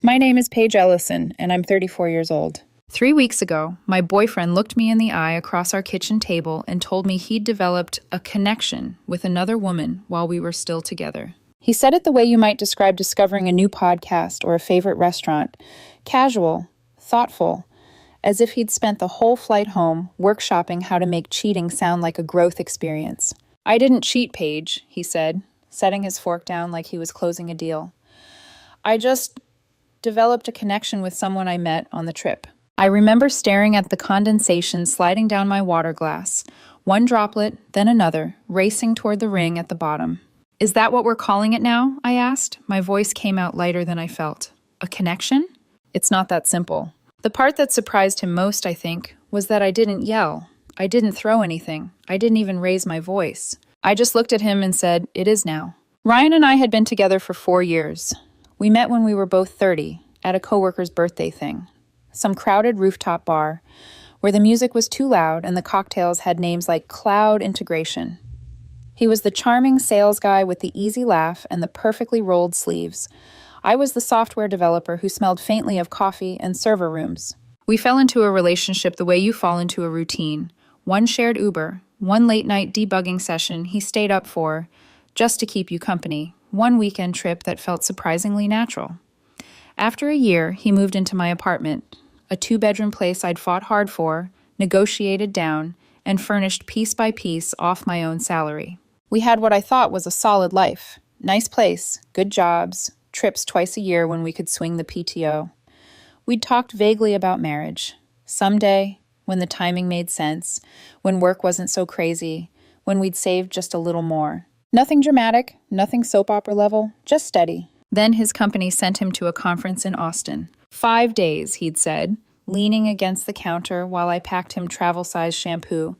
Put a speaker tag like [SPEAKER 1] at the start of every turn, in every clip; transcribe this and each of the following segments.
[SPEAKER 1] My name is Paige Ellison, and I'm 34 years old.
[SPEAKER 2] 3 weeks ago, my boyfriend looked me in the eye across our kitchen table and told me he'd developed a connection with another woman while we were still together.
[SPEAKER 1] He said it the way you might describe discovering a new podcast or a favorite restaurant. Casual, thoughtful, as if he'd spent the whole flight home workshopping how to make cheating sound like a growth experience. I didn't cheat, Paige, he said, setting his fork down like he was closing a deal. I just developed a connection with someone I met on the trip. I remember staring at the condensation sliding down my water glass, one droplet, then another, racing toward the ring at the bottom. Is that what we're calling it now? I asked. My voice came out lighter than I felt. A connection? It's not that simple. The part that surprised him most, I think, was that I didn't yell. I didn't throw anything. I didn't even raise my voice. I just looked at him and said, "It is now." Ryan and I had been together for 4 years. We met when we were both 30, at a coworker's birthday thing. Some crowded rooftop bar, where the music was too loud and the cocktails had names like Cloud Integration. He was the charming sales guy with the easy laugh and the perfectly rolled sleeves. I was the software developer who smelled faintly of coffee and server rooms. We fell into a relationship the way you fall into a routine. One shared Uber, one late-night debugging session he stayed up for, just to keep you company, one weekend trip that felt surprisingly natural. After a year, he moved into my apartment, a 2-bedroom place I'd fought hard for, negotiated down, and furnished piece by piece off my own salary. We had what I thought was a solid life. Nice place, good jobs, trips twice a year when we could swing the PTO. We'd talked vaguely about marriage. Someday, when the timing made sense, when work wasn't so crazy, when we'd saved just a little more. Nothing dramatic, nothing soap opera level, just steady. Then his company sent him to a conference in Austin. 5 days, he'd said, leaning against the counter while I packed him travel-size shampoo.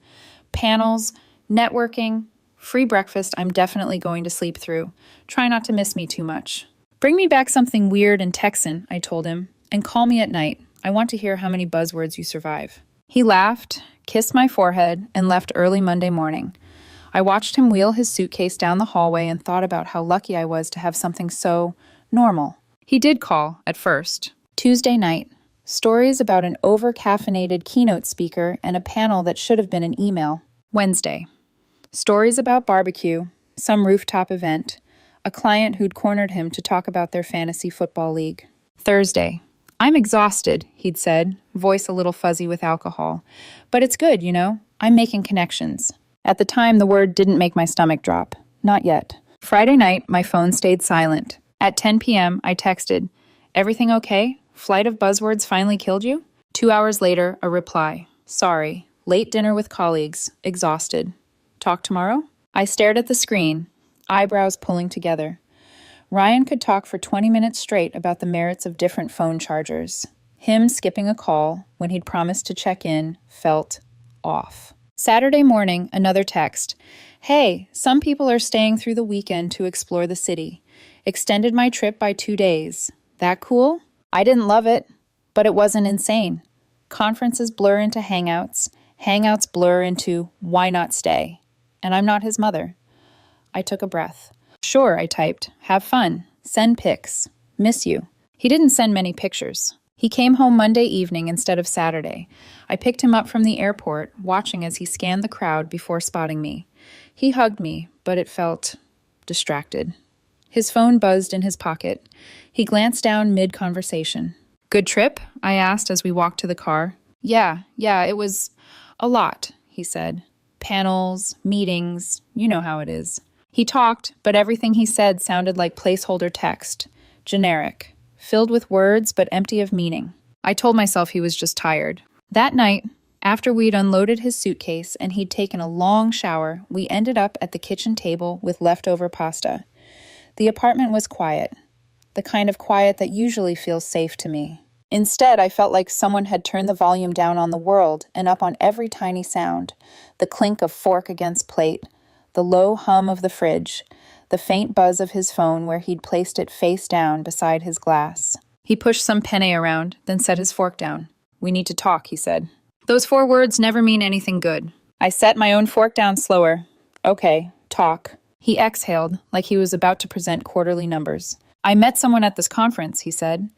[SPEAKER 1] Panels, networking, free breakfast I'm definitely going to sleep through. Try not to miss me too much. Bring me back something weird and Texan, I told him, and call me at night. I want to hear how many buzzwords you survive. He laughed, kissed my forehead, and left early Monday morning. I watched him wheel his suitcase down the hallway and thought about how lucky I was to have something so normal. He did call, at first. Tuesday night. Stories about an over-caffeinated keynote speaker and a panel that should have been an email. Wednesday. Stories about barbecue, some rooftop event, a client who'd cornered him to talk about their fantasy football league. Thursday. I'm exhausted, he'd said, voice a little fuzzy with alcohol. But it's good, you know? I'm making connections. At the time, the word didn't make my stomach drop. Not yet. Friday night, my phone stayed silent. At 10 p.m., I texted, "Everything okay? Flight of buzzwords finally killed you?" 2 hours later, a reply. "Sorry. Late dinner with colleagues. Exhausted. Talk tomorrow?" I stared at the screen, eyebrows pulling together. Ryan could talk for 20 minutes straight about the merits of different phone chargers. Him skipping a call when he'd promised to check in felt off. Saturday morning, another text. "Hey, some people are staying through the weekend to explore the city. Extended my trip by 2 days. That cool?" I didn't love it, but it wasn't insane. Conferences blur into hangouts. Hangouts blur into why not stay? And I'm not his mother. I took a breath. "Sure," I typed. "Have fun. Send pics. Miss you." He didn't send many pictures. He came home Monday evening instead of Saturday. I picked him up from the airport, watching as he scanned the crowd before spotting me. He hugged me, but it felt distracted. His phone buzzed in his pocket. He glanced down mid-conversation. "Good trip?" I asked as we walked to the car. Yeah, it was a lot," he said. "Panels, meetings, you know how it is." He talked, but everything he said sounded like placeholder text. Generic. Filled with words but empty of meaning. I told myself he was just tired. That night, after we'd unloaded his suitcase and he'd taken a long shower, we ended up at the kitchen table with leftover pasta. The apartment was quiet, the kind of quiet that usually feels safe to me. Instead, I felt like someone had turned the volume down on the world and up on every tiny sound. The clink of fork against plate, the low hum of the fridge, the faint buzz of his phone where he'd placed it face down beside his glass. He pushed some penne around, then set his fork down. "We need to talk," he said. Those 4 words never mean anything good. I set my own fork down slower. "Okay, talk." He exhaled, like he was about to present quarterly numbers. "I met someone at this conference," he said.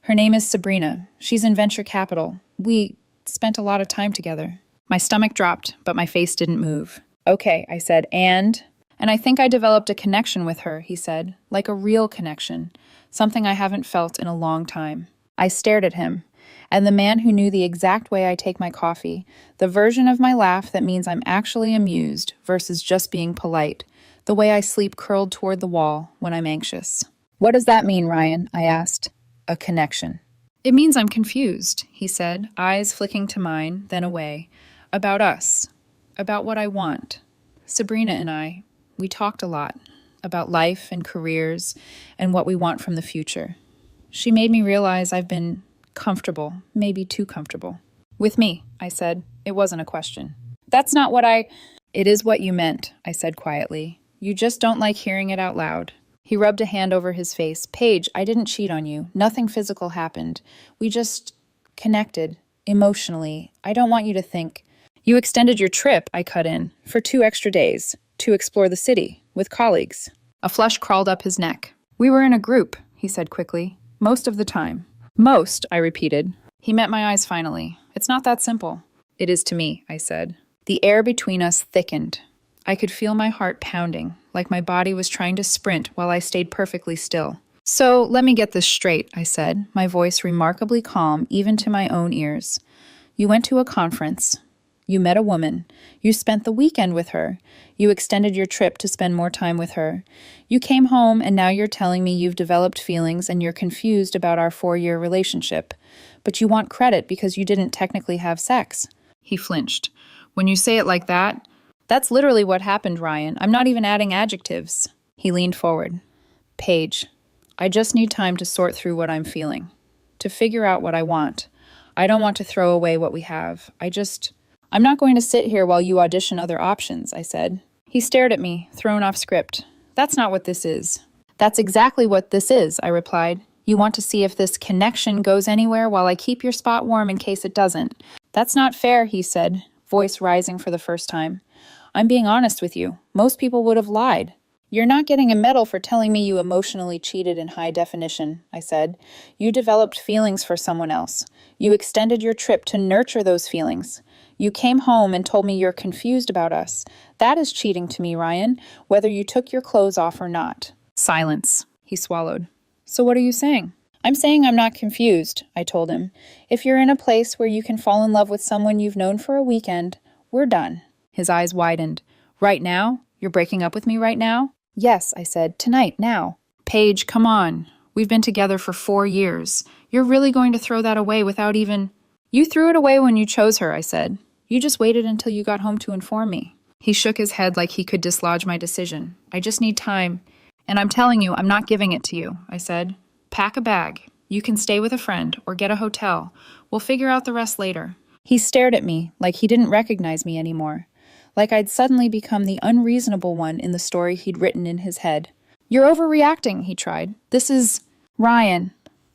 [SPEAKER 2] Her name is Sabrina. She's in venture capital. We spent a lot of time together. My stomach dropped, but my face didn't move. Okay, I said, and I think I developed a connection with her, he said, like a real connection, something I haven't felt in a long time. I stared at him, and the man who knew the exact way I take my coffee, the version of my laugh that means I'm actually amused versus just being polite, the way I sleep curled toward the wall when I'm anxious. What does that mean, Ryan? I asked. A connection. It means I'm confused, he said, eyes flicking to mine, then away. About us. About what I want. Sabrina and I, we talked a lot. About life and careers and what we want from the future. She made me realize I've been comfortable, maybe too comfortable. With me, I said. It wasn't a question. That's not what It is what you meant, I said quietly. You just don't like hearing it out loud. He rubbed a hand over his face. Paige, I didn't cheat on you. Nothing physical happened. We just connected, emotionally. I don't want you to think. You extended your trip, I cut in, for 2 extra days, to explore the city, with colleagues. A flush crawled up his neck. We were in a group, he said quickly. Most of the time. Most, I repeated. He met my eyes finally. It's not that simple. It is to me, I said. The air between us thickened. I could feel my heart pounding, like my body was trying to sprint while I stayed perfectly still. So, let me get this straight, I said, my voice remarkably calm even to my own ears. You went to a conference. You met a woman. You spent the weekend with her. You extended your trip to spend more time with her. You came home and now you're telling me you've developed feelings and you're confused about our 4-year relationship. But you want credit because you didn't technically have sex. He flinched. When you say it like that, that's literally what happened, Ryan. I'm not even adding adjectives. He leaned forward. Paige, I just need time to sort through what I'm feeling, to figure out what I want. I don't want to throw away what we have. I'm not going to sit here while you audition other options, I said. He stared at me, thrown off script. That's not what this is. That's exactly what this is, I replied. You want to see if this connection goes anywhere while I keep your spot warm in case it doesn't. That's not fair, he said, voice rising for the first time. I'm being honest with you. Most people would have lied. You're not getting a medal for telling me you emotionally cheated in high definition, I said. You developed feelings for someone else. You extended your trip to nurture those feelings. You came home and told me you're confused about us. That is cheating to me, Ryan, whether you took your clothes off or not. Silence. He swallowed. So what are you saying? I'm saying I'm not confused, I told him. If you're in a place where you can fall in love with someone you've known for a weekend, we're done. His eyes widened. Right now? You're breaking up with me right now? Yes, I said. Tonight, now. Paige, come on. We've been together for 4 years. You're really going to throw that away without even... You threw it away when you chose her, I said. You just waited until you got home to inform me. He shook his head like he could dislodge my decision. I just need time. And I'm telling you, I'm not giving it to you, I said. Pack a bag. You can stay with a friend or get a hotel. We'll figure out the rest later. He stared at me like he didn't recognize me anymore. Like I'd suddenly become the unreasonable one in the story he'd written in his head. You're overreacting, he tried. This is... Ryan.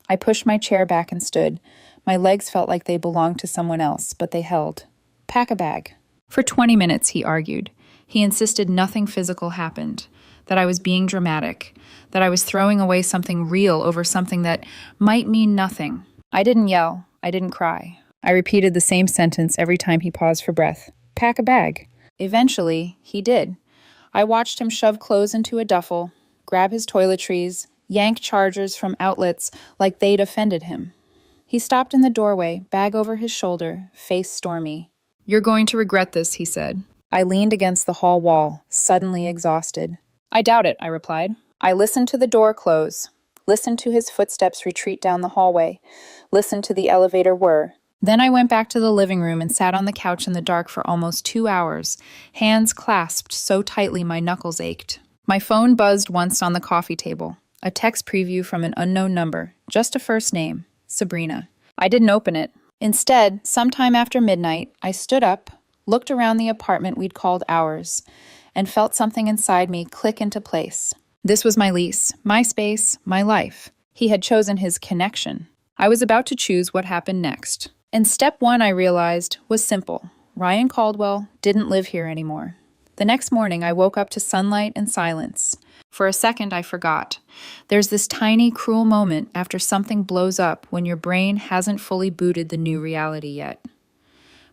[SPEAKER 2] I pushed my chair back and stood. My legs felt like they belonged to someone else, but they held. Pack a bag. For 20 minutes, he argued. He insisted nothing physical happened, that I was being dramatic, that I was throwing away something real over something that might mean nothing. I didn't yell. I didn't cry. I repeated the same sentence every time he paused for breath. Pack a bag. Eventually, he did. I watched him shove clothes into a duffel, grab his toiletries, yank chargers from outlets like they'd offended him. He stopped in the doorway, bag over his shoulder, face stormy. You're going to regret this, he said. I leaned against the hall wall, suddenly exhausted. I doubt it, I replied. I listened to the door close, listened to his footsteps retreat down the hallway, listened to the elevator whir. Then I went back to the living room and sat on the couch in the dark for almost 2 hours, hands clasped so tightly my knuckles ached. My phone buzzed once on the coffee table. A text preview from an unknown number, just a first name, Sabrina. I didn't open it. Instead, sometime after midnight, I stood up, looked around the apartment we'd called ours, and felt something inside me click into place. This was my lease, my space, my life. He had chosen his connection. I was about to choose what happened next. And step 1, I realized, was simple. Ryan Caldwell didn't live here anymore. The next morning, I woke up to sunlight and silence. For a second, I forgot. There's this tiny, cruel moment after something blows up when your brain hasn't fully booted the new reality yet.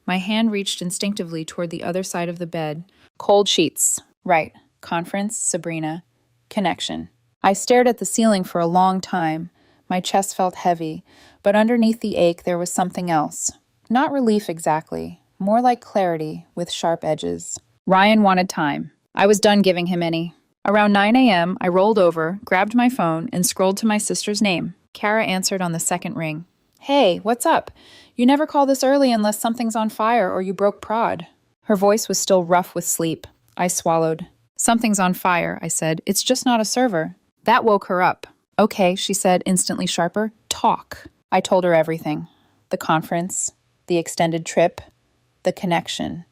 [SPEAKER 2] My hand reached instinctively toward the other side of the bed. Cold sheets. Right. Conference, Sabrina. Connection. I stared at the ceiling for a long time. My chest felt heavy, but underneath the ache there was something else. Not relief exactly, more like clarity with sharp edges. Ryan wanted time. I was done giving him any. Around 9 a.m., I rolled over, grabbed my phone, and scrolled to my sister's name. Kara answered on the second ring. Hey, what's up? You never call this early unless something's on fire or you broke prod. Her voice was still rough with sleep. I swallowed. Something's on fire, I said. It's just not a server. That woke her up. Okay, she said, instantly sharper. Talk. I told her everything. The conference, the extended trip, the connection.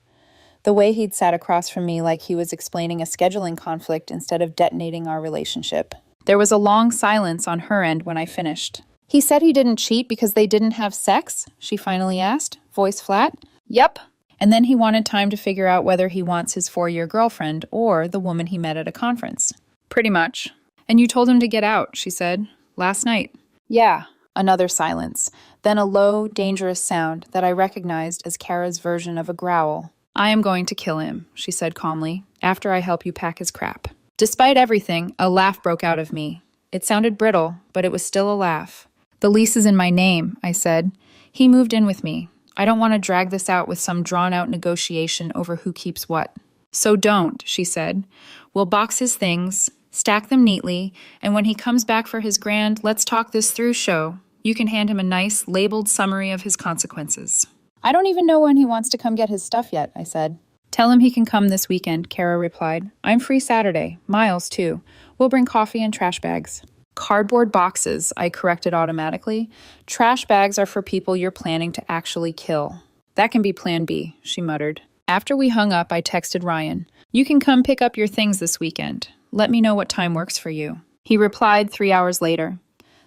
[SPEAKER 2] The way he'd sat across from me like he was explaining a scheduling conflict instead of detonating our relationship. There was a long silence on her end when I finished. He said he didn't cheat because they didn't have sex? She finally asked, voice flat. Yep. And then he wanted time to figure out whether he wants his 4-year girlfriend or the woman he met at a conference. Pretty much. And you told him to get out, she said. Last night. Yeah. Another silence. Then a low, dangerous sound that I recognized as Kara's version of a growl. I am going to kill him, she said calmly, after I help you pack his crap. Despite everything, a laugh broke out of me. It sounded brittle, but it was still a laugh. The lease is in my name, I said. He moved in with me. I don't want to drag this out with some drawn-out negotiation over who keeps what. So don't, she said. We'll box his things, stack them neatly, and when he comes back for his grand let's talk this through show, you can hand him a nice, labeled summary of his consequences. I don't even know when he wants to come get his stuff yet, I said. Tell him he can come this weekend, Kara replied. I'm free Saturday. Miles, too. We'll bring coffee and trash bags. Cardboard boxes, I corrected automatically. Trash bags are for people you're planning to actually kill. That can be plan B, she muttered. After we hung up, I texted Ryan. You can come pick up your things this weekend. Let me know what time works for you. He replied 3 hours later.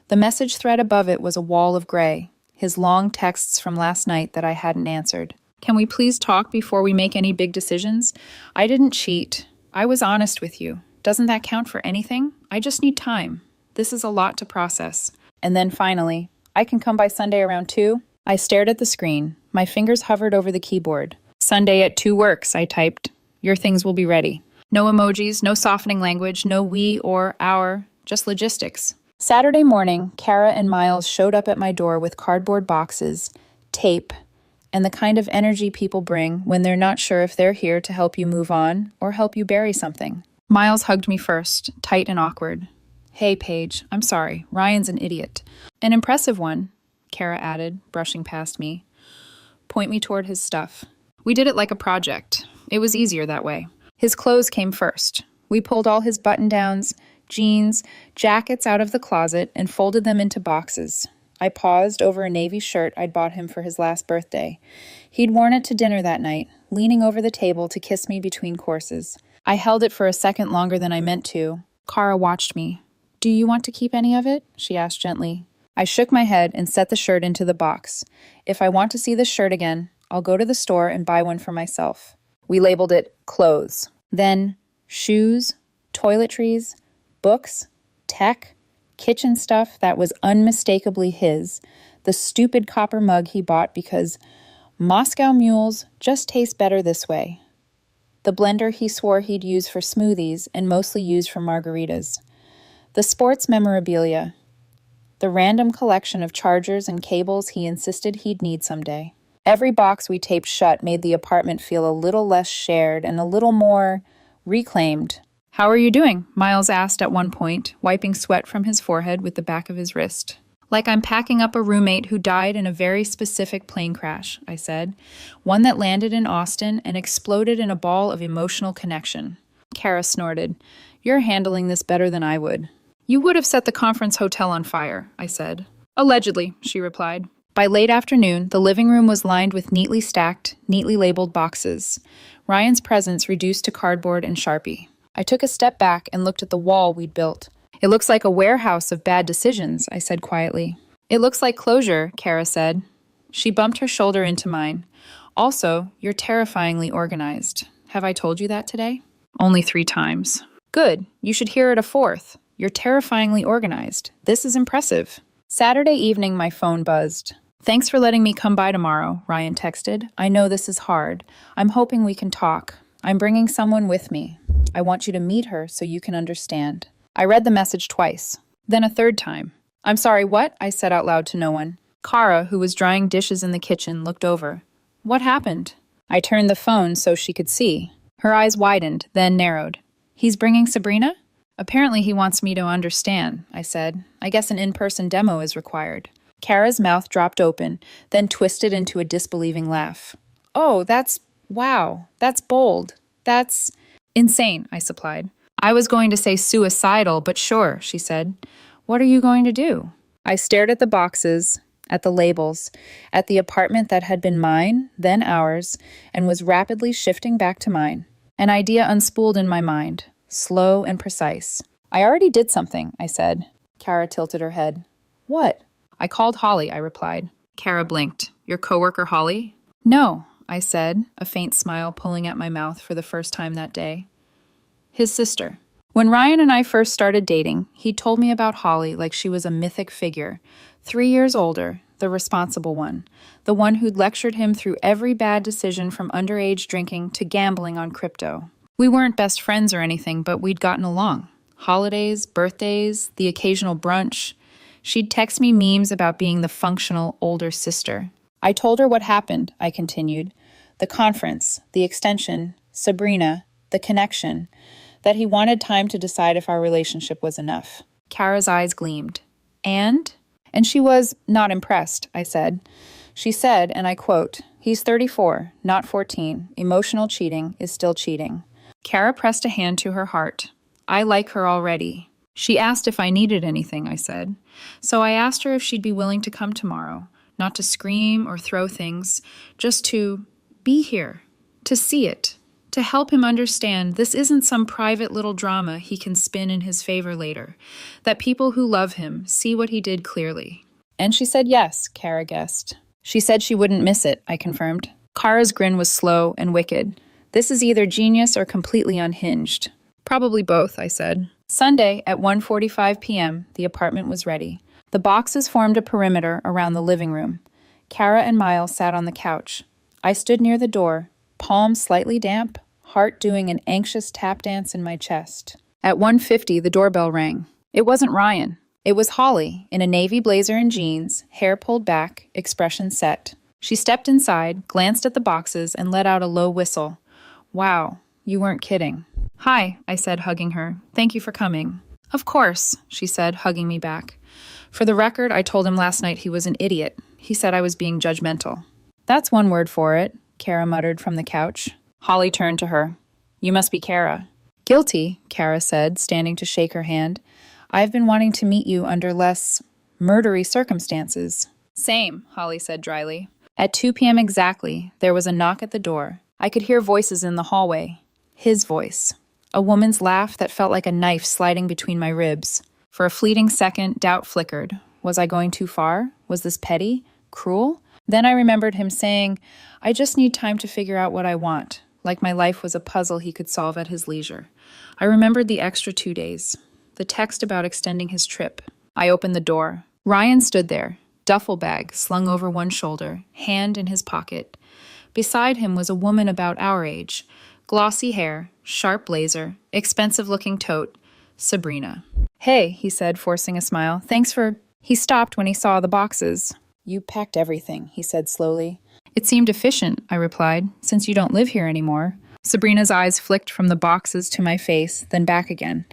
[SPEAKER 2] The message thread above it was a wall of gray, his long texts from last night that I hadn't answered. Can we please talk before we make any big decisions? I didn't cheat. I was honest with you. Doesn't that count for anything? I just need time. This is a lot to process. And then finally, I can come by Sunday around 2? I stared at the screen. My fingers hovered over the keyboard. Sunday at 2 works, I typed. Your things will be ready. No emojis, no softening language, no we or our, just logistics. Saturday morning, Kara and Miles showed up at my door with cardboard boxes, tape, and the kind of energy people bring when they're not sure if they're here to help you move on or help you bury something. Miles hugged me first, tight and awkward. Hey, Paige, I'm sorry. Ryan's an idiot. An impressive one, Kara added, brushing past me. Point me toward his stuff. We did it like a project. It was easier that way. His clothes came first. We pulled all his button-downs, jeans, jackets out of the closet and folded them into boxes. I paused over a navy shirt I'd bought him for his last birthday. He'd worn it to dinner that night, leaning over the table to kiss me between courses. I held it for a second longer than I meant to. Kara watched me. Do you want to keep any of it? She asked gently. I shook my head and set the shirt into the box. If I want to see this shirt again, I'll go to the store and buy one for myself. We labeled it clothes. Then shoes, toiletries, books, tech, kitchen stuff that was unmistakably his, the stupid copper mug he bought because Moscow mules just taste better this way, the blender he swore he'd use for smoothies and mostly used for margaritas, the sports memorabilia, the random collection of chargers and cables he insisted he'd need someday. Every box we taped shut made the apartment feel a little less shared and a little more reclaimed. How are you doing? Miles asked at one point, wiping sweat from his forehead with the back of his wrist. Like I'm packing up a roommate who died in a very specific plane crash, I said. One that landed in Austin and exploded in a ball of emotional connection. Kara snorted. You're handling this better than I would. You would have set the conference hotel on fire, I said. Allegedly, she replied. By late afternoon, the living room was lined with neatly stacked, neatly labeled boxes. Ryan's presence reduced to cardboard and Sharpie. I took a step back and looked at the wall we'd built. It looks like a warehouse of bad decisions, I said quietly. It looks like closure, Kara said. She bumped her shoulder into mine. Also, you're terrifyingly organized. Have I told you that today? Only 3 times. Good. You should hear it a fourth. You're terrifyingly organized. This is impressive. Saturday evening, my phone buzzed. Thanks for letting me come by tomorrow, Ryan texted. I know this is hard. I'm hoping we can talk. I'm bringing someone with me. I want you to meet her so you can understand. I read the message twice, then a third time. I'm sorry, what? I said out loud to no one. Kara, who was drying dishes in the kitchen, looked over. What happened? I turned the phone so she could see. Her eyes widened, then narrowed. He's bringing Sabrina? Apparently he wants me to understand, I said. I guess an in-person demo is required. Kara's mouth dropped open, then twisted into a disbelieving laugh. Oh, wow, that's bold. That's insane, I supplied. I was going to say suicidal, but sure, she said. What are you going to do? I stared at the boxes, at the labels, at the apartment that had been mine, then ours, and was rapidly shifting back to mine. An idea unspooled in my mind, slow and precise. I already did something, I said. Kara tilted her head. What? I called Holly, I replied. Kara blinked. Your coworker Holly? No, I said, a faint smile pulling at my mouth for the first time that day. His sister. When Ryan and I first started dating, he told me about Holly like she was a mythic figure, 3 years older, the responsible one, the one who'd lectured him through every bad decision from underage drinking to gambling on crypto. We weren't best friends or anything, but we'd gotten along. Holidays, birthdays, the occasional brunch. She'd text me memes about being the functional older sister. I told her what happened, I continued. The conference, the extension, Sabrina, the connection, that he wanted time to decide if our relationship was enough. Kara's eyes gleamed. And she was not impressed, I said. She said, and I quote, he's 34, not 14. Emotional cheating is still cheating. Kara pressed a hand to her heart. I like her already. She asked if I needed anything, I said. So I asked her if she'd be willing to come tomorrow, not to scream or throw things, just to be here, to see it, to help him understand this isn't some private little drama he can spin in his favor later, that people who love him see what he did clearly. And she said yes, Kara guessed. She said she wouldn't miss it, I confirmed. Kara's grin was slow and wicked. This is either genius or completely unhinged. Probably both, I said. Sunday at 1:45 p.m., the apartment was ready. The boxes formed a perimeter around the living room. Kara and Miles sat on the couch. I stood near the door, palms slightly damp, heart doing an anxious tap dance in my chest. At 1:50, the doorbell rang. It wasn't Ryan. It was Holly, in a navy blazer and jeans, hair pulled back, expression set. She stepped inside, glanced at the boxes, and let out a low whistle. Wow, you weren't kidding. Hi, I said, hugging her. Thank you for coming. Of course, she said, hugging me back. For the record, I told him last night he was an idiot. He said I was being judgmental. That's one word for it, Kara muttered from the couch. Holly turned to her. You must be Kara. Guilty, Kara said, standing to shake her hand. I've been wanting to meet you under less murdery circumstances. Same, Holly said dryly. At 2 p.m. exactly, there was a knock at the door. I could hear voices in the hallway. His voice. A woman's laugh that felt like a knife sliding between my ribs. For a fleeting second, doubt flickered. Was I going too far? Was this petty? Cruel? Then I remembered him saying, I just need time to figure out what I want, like my life was a puzzle he could solve at his leisure. I remembered the extra 2 days, the text about extending his trip. I opened the door. Ryan stood there, duffel bag slung over one shoulder, hand in his pocket. Beside him was a woman about our age, glossy hair, sharp blazer, expensive-looking tote, Sabrina. Hey, he said, forcing a smile. Thanks for... He stopped when he saw the boxes. You packed everything, he said slowly. It seemed efficient, I replied, since you don't live here anymore. Sabrina's eyes flicked from the boxes to my face, then back again.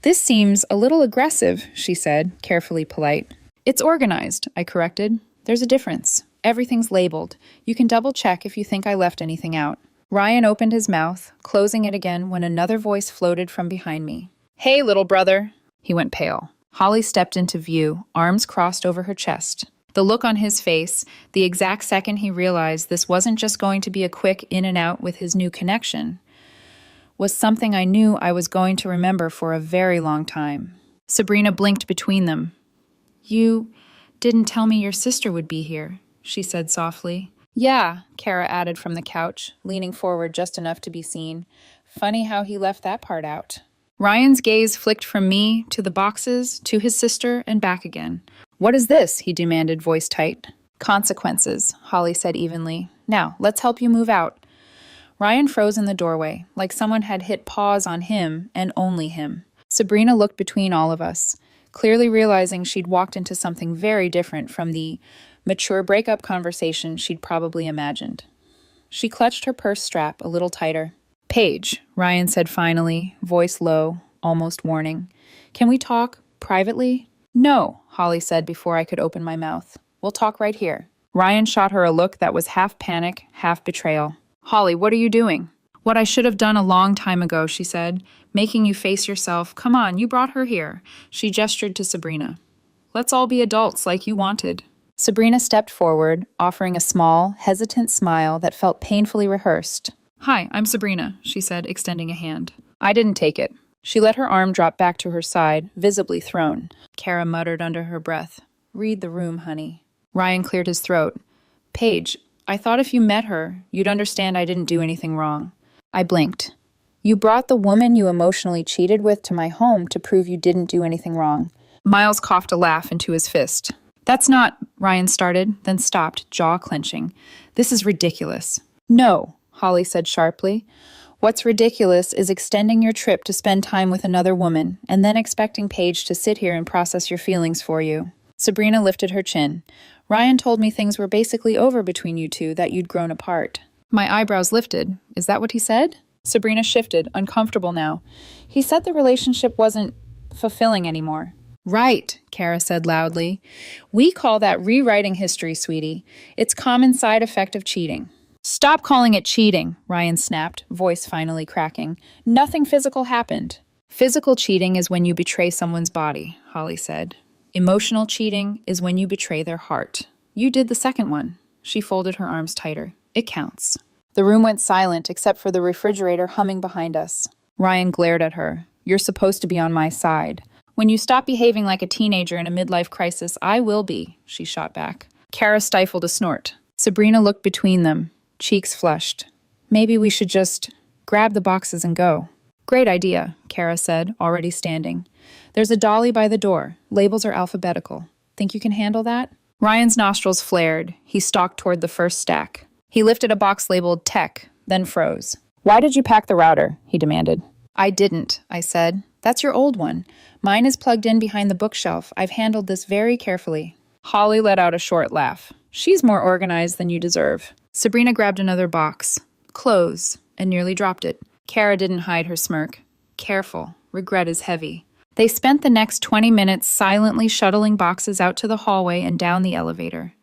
[SPEAKER 2] This seems a little aggressive, she said, carefully polite. It's organized, I corrected. There's a difference. Everything's labeled. You can double-check if you think I left anything out. Ryan opened his mouth, closing it again when another voice floated from behind me. Hey, little brother. He went pale. Holly stepped into view, arms crossed over her chest. The look on his face, the exact second he realized this wasn't just going to be a quick in and out with his new connection, was something I knew I was going to remember for a very long time. Sabrina blinked between them. You didn't tell me your sister would be here, she said softly. Yeah, Kara added from the couch, leaning forward just enough to be seen. Funny how he left that part out. Ryan's gaze flicked from me to the boxes, to his sister, and back again. What is this? He demanded, voice tight. Consequences, Holly said evenly. Now, let's help you move out. Ryan froze in the doorway, like someone had hit pause on him and only him. Sabrina looked between all of us, clearly realizing she'd walked into something very different from the mature breakup conversation she'd probably imagined. She clutched her purse strap a little tighter. Paige, Ryan said finally, voice low, almost warning. Can we talk privately? No, Holly said before I could open my mouth. We'll talk right here. Ryan shot her a look that was half panic, half betrayal. Holly, what are you doing? What I should have done a long time ago, she said. Making you face yourself. Come on, you brought her here. She gestured to Sabrina. Let's all be adults like you wanted. Sabrina stepped forward, offering a small, hesitant smile that felt painfully rehearsed. Hi, I'm Sabrina, she said, extending a hand. I didn't take it. She let her arm drop back to her side, visibly thrown. Kara muttered under her breath. Read the room, honey. Ryan cleared his throat. Paige, I thought if you met her, you'd understand I didn't do anything wrong. I blinked. You brought the woman you emotionally cheated with to my home to prove you didn't do anything wrong. Miles coughed a laugh into his fist. That's not, Ryan started, then stopped, jaw clenching. This is ridiculous. No, Holly said sharply. What's ridiculous is extending your trip to spend time with another woman and then expecting Paige to sit here and process your feelings for you. Sabrina lifted her chin. Ryan told me things were basically over between you two, that you'd grown apart. My eyebrows lifted. Is that what he said? Sabrina shifted, uncomfortable now. He said the relationship wasn't fulfilling anymore. Right, Kara said loudly. We call that rewriting history, sweetie. It's common side effect of cheating. Stop calling it cheating, Ryan snapped, voice finally cracking. Nothing physical happened. Physical cheating is when you betray someone's body, Holly said. Emotional cheating is when you betray their heart. You did the second one. She folded her arms tighter. It counts. The room went silent except for the refrigerator humming behind us. Ryan glared at her. You're supposed to be on my side. When you stop behaving like a teenager in a midlife crisis, I will be, she shot back. Kara stifled a snort. Sabrina looked between them, cheeks flushed. Maybe we should just grab the boxes and go. Great idea, Kara said, already standing. There's a dolly by the door. Labels are alphabetical. Think you can handle that? Ryan's nostrils flared. He stalked toward the first stack. He lifted a box labeled Tech, then froze. Why did you pack the router? He demanded. I didn't, I said. That's your old one. Mine is plugged in behind the bookshelf. I've handled this very carefully. Holly let out a short laugh. She's more organized than you deserve. Sabrina grabbed another box. Clothes, and nearly dropped it. Kara didn't hide her smirk. Careful. Regret is heavy. They spent the next 20 minutes silently shuttling boxes out to the hallway and down the elevator.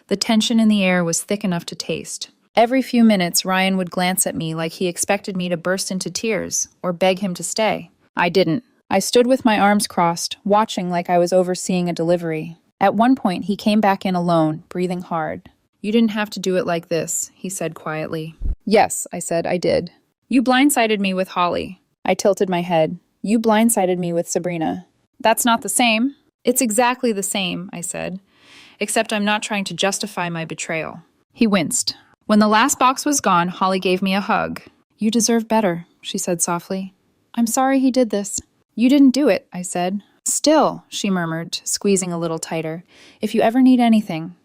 [SPEAKER 2] The tension in the air was thick enough to taste. Every few minutes, Ryan would glance at me like he expected me to burst into tears or beg him to stay. I didn't. I stood with my arms crossed, watching like I was overseeing a delivery. At one point, he came back in alone, breathing hard. You didn't have to do it like this, he said quietly. Yes, I said, I did. You blindsided me with Holly. I tilted my head. You blindsided me with Sabrina. That's not the same. It's exactly the same, I said. Except I'm not trying to justify my betrayal. He winced. When the last box was gone, Holly gave me a hug. You deserve better, she said softly. I'm sorry he did this. You didn't do it, I said. Still, she murmured, squeezing a little tighter. If you ever need anything,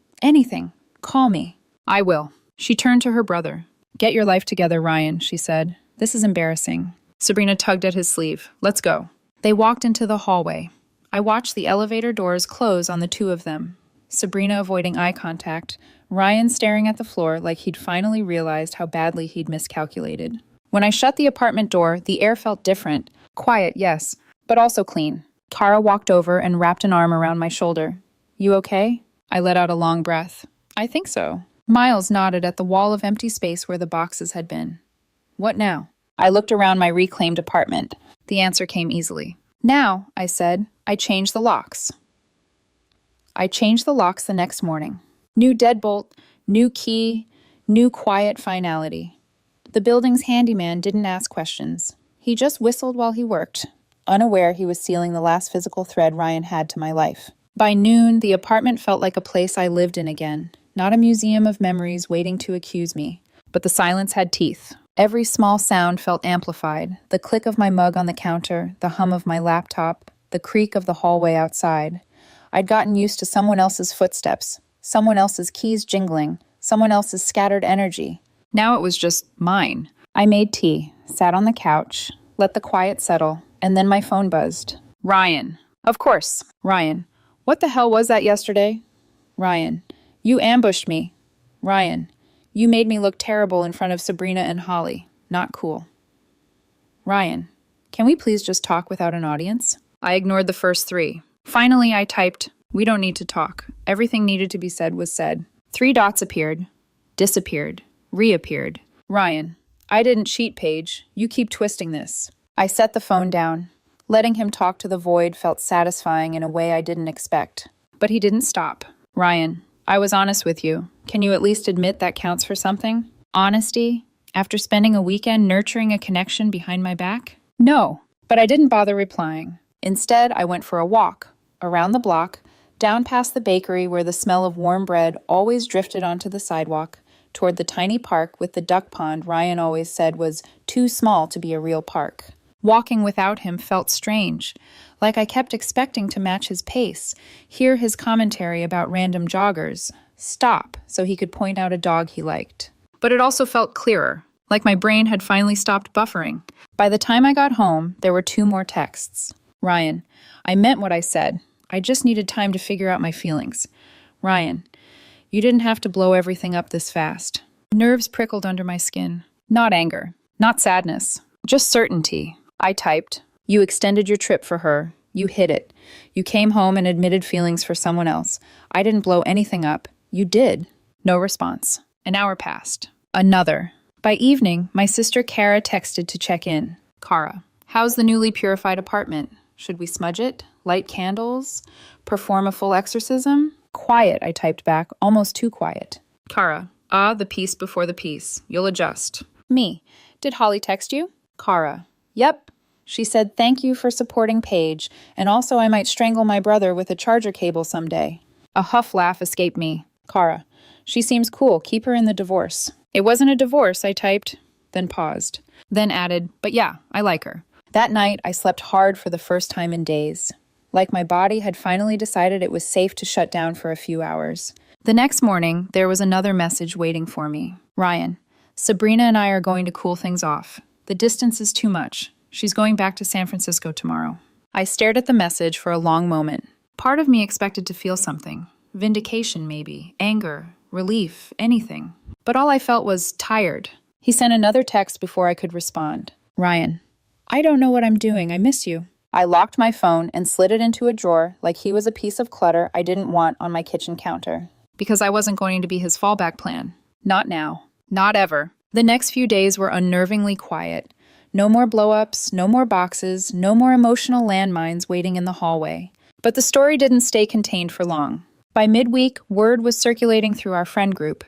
[SPEAKER 2] call me. I will. She turned to her brother. Get your life together, Ryan, she said. This is embarrassing. Sabrina tugged at his sleeve. Let's go. They walked into the hallway. I watched the elevator doors close on the two of them. Sabrina avoiding eye contact, Ryan staring at the floor like he'd finally realized how badly he'd miscalculated. When I shut the apartment door, the air felt different. Quiet, yes, but also clean. Kara walked over and wrapped an arm around my shoulder. You okay? I let out a long breath. I think so. Miles nodded at the wall of empty space where the boxes had been. What now? I looked around my reclaimed apartment. The answer came easily. Now, I said, I changed the locks. I changed the locks the next morning. New deadbolt, new key, new quiet finality. The building's handyman didn't ask questions. He just whistled while he worked, unaware he was sealing the last physical thread Ryan had to my life. By noon, the apartment felt like a place I lived in again, not a museum of memories waiting to accuse me. But the silence had teeth. Every small sound felt amplified: the click of my mug on the counter, the hum of my laptop, the creak of the hallway outside. I'd gotten used to someone else's footsteps, someone else's keys jingling, someone else's scattered energy. Now it was just mine. I made tea, sat on the couch, let the quiet settle, and then my phone buzzed. Ryan. Of course. Ryan. What the hell was that yesterday? Ryan. You ambushed me. Ryan. You made me look terrible in front of Sabrina and Holly. Not cool. Ryan. Can we please just talk without an audience? I ignored the first three. Finally, I typed, "We don't need to talk. Everything needed to be said was said." 3 dots appeared, disappeared, reappeared. Ryan. I didn't cheat, Paige. You keep twisting this. I set the phone down. Letting him talk to the void felt satisfying in a way I didn't expect. But he didn't stop. Ryan. I was honest with you. Can you at least admit that counts for something? Honesty? After spending a weekend nurturing a connection behind my back? No, but I didn't bother replying. Instead, I went for a walk, around the block, down past the bakery where the smell of warm bread always drifted onto the sidewalk, toward the tiny park with the duck pond Ryan always said was too small to be a real park. Walking without him felt strange, like I kept expecting to match his pace, hear his commentary about random joggers, stop so he could point out a dog he liked. But it also felt clearer, like my brain had finally stopped buffering. By the time I got home, there were 2 more texts. Ryan, I meant what I said. I just needed time to figure out my feelings. Ryan, you didn't have to blow everything up this fast. Nerves prickled under my skin. Not anger, not sadness, just certainty. I typed, you extended your trip for her. You hid it. You came home and admitted feelings for someone else. I didn't blow anything up. You did. No response. An hour passed. Another. By evening, my sister Kara texted to check in. Kara, how's the newly purified apartment? Should we smudge it? Light candles? Perform a full exorcism? Quiet, I typed back, almost too quiet. Kara, the peace before the peace. You'll adjust. Me, did Holly text you? Kara, yep. She said thank you for supporting Paige, and also I might strangle my brother with a charger cable someday. A huff laugh escaped me. Kara, she seems cool, keep her in the divorce. It wasn't a divorce, I typed, then paused. Then added, but yeah, I like her. That night, I slept hard for the first time in days. Like my body had finally decided it was safe to shut down for a few hours. The next morning, there was another message waiting for me. Ryan, Sabrina and I are going to cool things off. The distance is too much. She's going back to San Francisco tomorrow. I stared at the message for a long moment. Part of me expected to feel something. Vindication, maybe. Anger. Relief. Anything. But all I felt was tired. He sent another text before I could respond. Ryan, I don't know what I'm doing. I miss you. I locked my phone and slid it into a drawer like he was a piece of clutter I didn't want on my kitchen counter. Because I wasn't going to be his fallback plan. Not now. Not ever. The next few days were unnervingly quiet. No more blow-ups, no more boxes, no more emotional landmines waiting in the hallway. But the story didn't stay contained for long. By midweek, word was circulating through our friend group.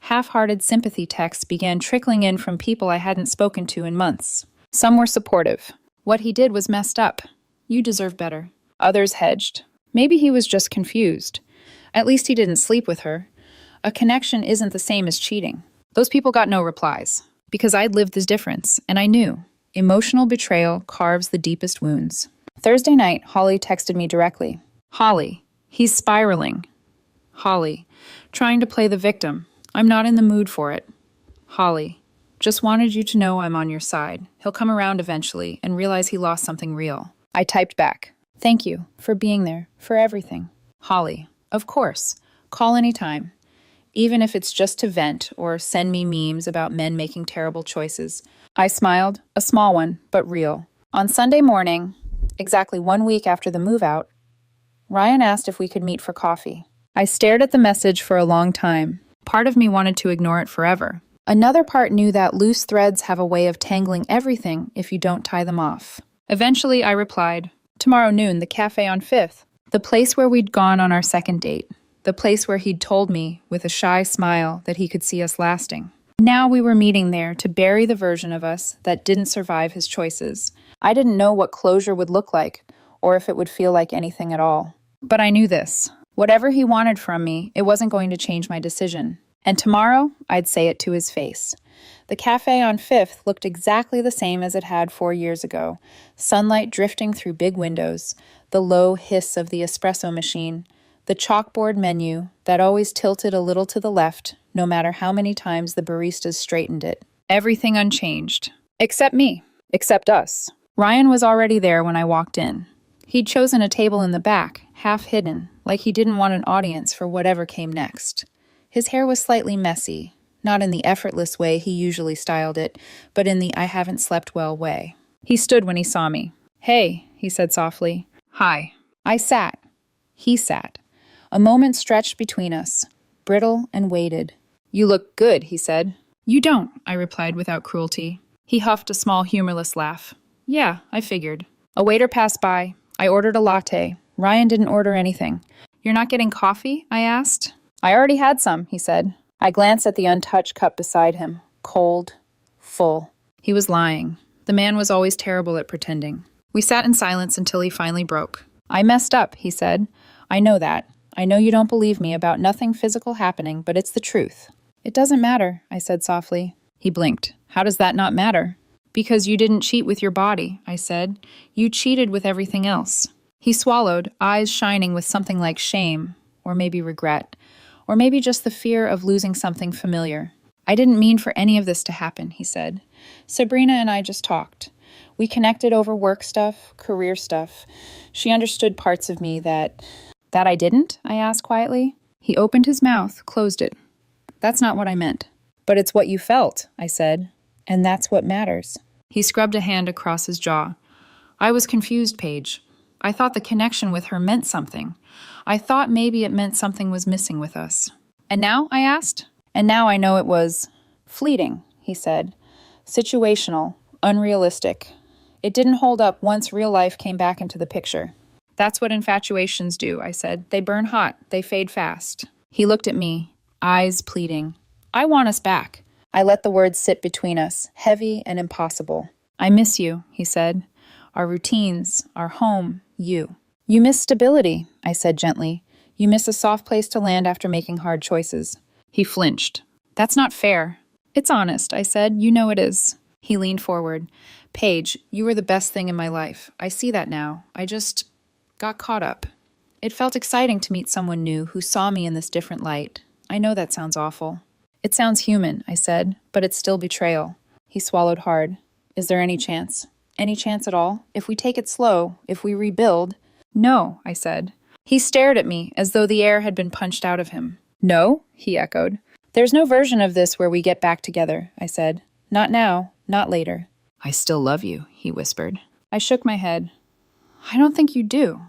[SPEAKER 2] Half-hearted sympathy texts began trickling in from people I hadn't spoken to in months. Some were supportive. What he did was messed up. You deserve better. Others hedged. Maybe he was just confused. At least he didn't sleep with her. A connection isn't the same as cheating. Those people got no replies. Because I'd lived this difference, and I knew. Emotional betrayal carves the deepest wounds. Thursday night, Holly texted me directly. Holly, he's spiraling. Holly, trying to play the victim. I'm not in the mood for it. Holly, just wanted you to know I'm on your side. He'll come around eventually and realize he lost something real. I typed back. Thank you for being there, for everything. Holly, of course. Call anytime. Even if it's just to vent or send me memes about men making terrible choices. I smiled, a small one, but real. On Sunday morning, exactly 1 week after the move out, Ryan asked if we could meet for coffee. I stared at the message for a long time. Part of me wanted to ignore it forever. Another part knew that loose threads have a way of tangling everything if you don't tie them off. Eventually, I replied, tomorrow noon, the cafe on 5th, the place where we'd gone on our second date. The place where he'd told me, with a shy smile, that he could see us lasting. Now we were meeting there to bury the version of us that didn't survive his choices. I didn't know what closure would look like, or if it would feel like anything at all. But I knew this. Whatever he wanted from me, it wasn't going to change my decision. And tomorrow, I'd say it to his face. The cafe on Fifth looked exactly the same as it had 4 years ago, sunlight drifting through big windows, the low hiss of the espresso machine, the chalkboard menu that always tilted a little to the left, no matter how many times the baristas straightened it. Everything unchanged. Except me. Except us. Ryan was already there when I walked in. He'd chosen a table in the back, half hidden, like he didn't want an audience for whatever came next. His hair was slightly messy, not in the effortless way he usually styled it, but in the I haven't slept well way. He stood when he saw me. "Hey," he said softly. "Hi." I sat. He sat. A moment stretched between us, brittle and weighted. "You look good," he said. "You don't," I replied without cruelty. He huffed a small, humorless laugh. "Yeah, I figured." A waiter passed by. I ordered a latte. Ryan didn't order anything. "You're not getting coffee?" I asked. "I already had some," he said. I glanced at the untouched cup beside him. Cold. Full. He was lying. The man was always terrible at pretending. We sat in silence until he finally broke. "I messed up," he said. "I know that. I know you don't believe me about nothing physical happening, but it's the truth." "It doesn't matter," I said softly. He blinked. "How does that not matter?" "Because you didn't cheat with your body," I said. "You cheated with everything else." He swallowed, eyes shining with something like shame, or maybe regret, or maybe just the fear of losing something familiar. "I didn't mean for any of this to happen," he said. "Sabrina and I just talked. We connected over work stuff, career stuff. She understood parts of me that I didn't?" I asked quietly. He opened his mouth, closed it. "That's not what I meant." "But it's what you felt," I said. "And that's what matters." He scrubbed a hand across his jaw. "I was confused, Paige. I thought the connection with her meant something. I thought maybe it meant something was missing with us." "And now?" I asked. "And now I know it was fleeting," he said. "Situational, unrealistic. It didn't hold up once real life came back into the picture." "That's what infatuations do," I said. "They burn hot. They fade fast." He looked at me, eyes pleading. "I want us back." I let the words sit between us, heavy and impossible. "I miss you," he said. "Our routines, our home, you." "You miss stability," I said gently. "You miss a soft place to land after making hard choices." He flinched. "That's not fair." "It's honest," I said. "You know it is." He leaned forward. "Paige, you were the best thing in my life. I see that now. I just got caught up." It felt exciting to meet someone new who saw me in this different light. I know that sounds awful. "It sounds human," I said, "but it's still betrayal." He swallowed hard. "Is there any chance? Any chance at all? If we take it slow, if we rebuild?" "No," I said. He stared at me as though the air had been punched out of him. "No?" he echoed. "There's no version of this where we get back together," I said. "Not now, not later." "I still love you," he whispered. I shook my head. "I don't think you do.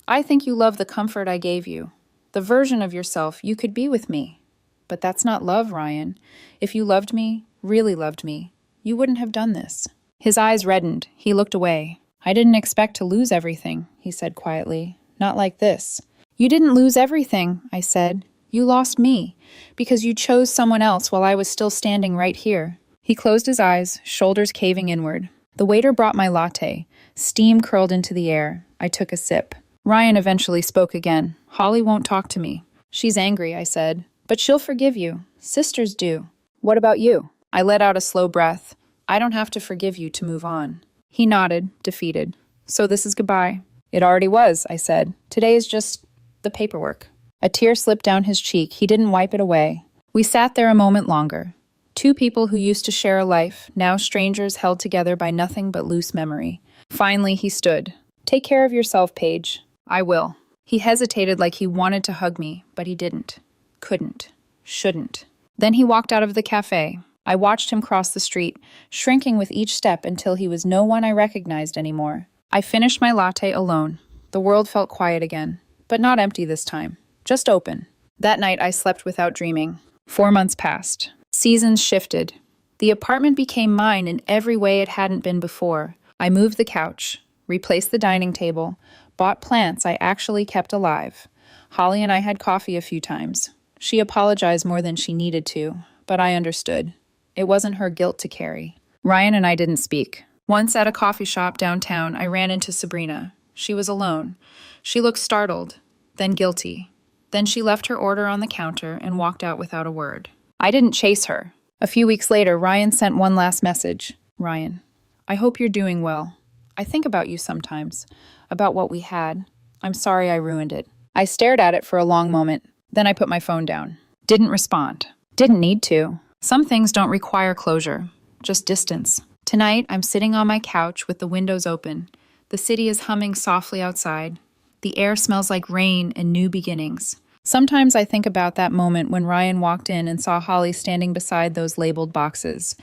[SPEAKER 2] I think you love the comfort I gave you, the version of yourself you could be with me. But that's not love, Ryan. If you loved me, really loved me, you wouldn't have done this." His eyes reddened. He looked away. "I didn't expect to lose everything," he said quietly. "Not like this." "You didn't lose everything," I said. "You lost me, because you chose someone else while I was still standing right here." He closed his eyes, shoulders caving inward. The waiter brought my latte. Steam curled into the air. I took a sip. Ryan eventually spoke again. "Holly won't talk to me." "She's angry," I said. "But she'll forgive you. Sisters do." "What about you?" I let out a slow breath. "I don't have to forgive you to move on." He nodded, defeated. "So this is goodbye." "It already was," I said. "Today is just the paperwork." A tear slipped down his cheek. He didn't wipe it away. We sat there a moment longer. Two people who used to share a life, now strangers held together by nothing but loose memory. Finally, he stood. "Take care of yourself, Paige." "I will." He hesitated like he wanted to hug me, but he didn't. Couldn't. Shouldn't. Then he walked out of the cafe. I watched him cross the street, shrinking with each step until he was no one I recognized anymore. I finished my latte alone. The world felt quiet again, but not empty this time. Just open. That night I slept without dreaming. 4 months passed. Seasons shifted. The apartment became mine in every way it hadn't been before. I moved the couch, replaced the dining table, bought plants I actually kept alive. Holly and I had coffee a few times. She apologized more than she needed to, but I understood. It wasn't her guilt to carry. Ryan and I didn't speak. Once at a coffee shop downtown, I ran into Sabrina. She was alone. She looked startled, then guilty. Then she left her order on the counter and walked out without a word. I didn't chase her. A few weeks later, Ryan sent one last message. Ryan, I hope you're doing well. I think about you sometimes, about what we had. I'm sorry I ruined it. I stared at it for a long moment. Then I put my phone down. Didn't respond. Didn't need to. Some things don't require closure, just distance. Tonight, I'm sitting on my couch with the windows open. The city is humming softly outside. The air smells like rain and new beginnings. Sometimes I think about that moment when Ryan walked in and saw Holly standing beside those labeled boxes.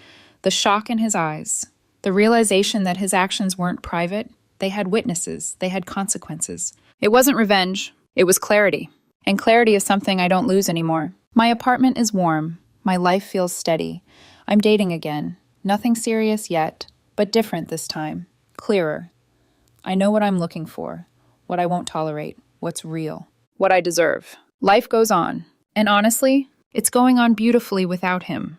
[SPEAKER 2] The shock in his eyes. The realization that his actions weren't private. They had witnesses. They had consequences. It wasn't revenge. It was clarity. And clarity is something I don't lose anymore. My apartment is warm. My life feels steady. I'm dating again. Nothing serious yet, but different this time. Clearer. I know what I'm looking for, what I won't tolerate, what's real, what I deserve. Life goes on. And honestly, it's going on beautifully without him.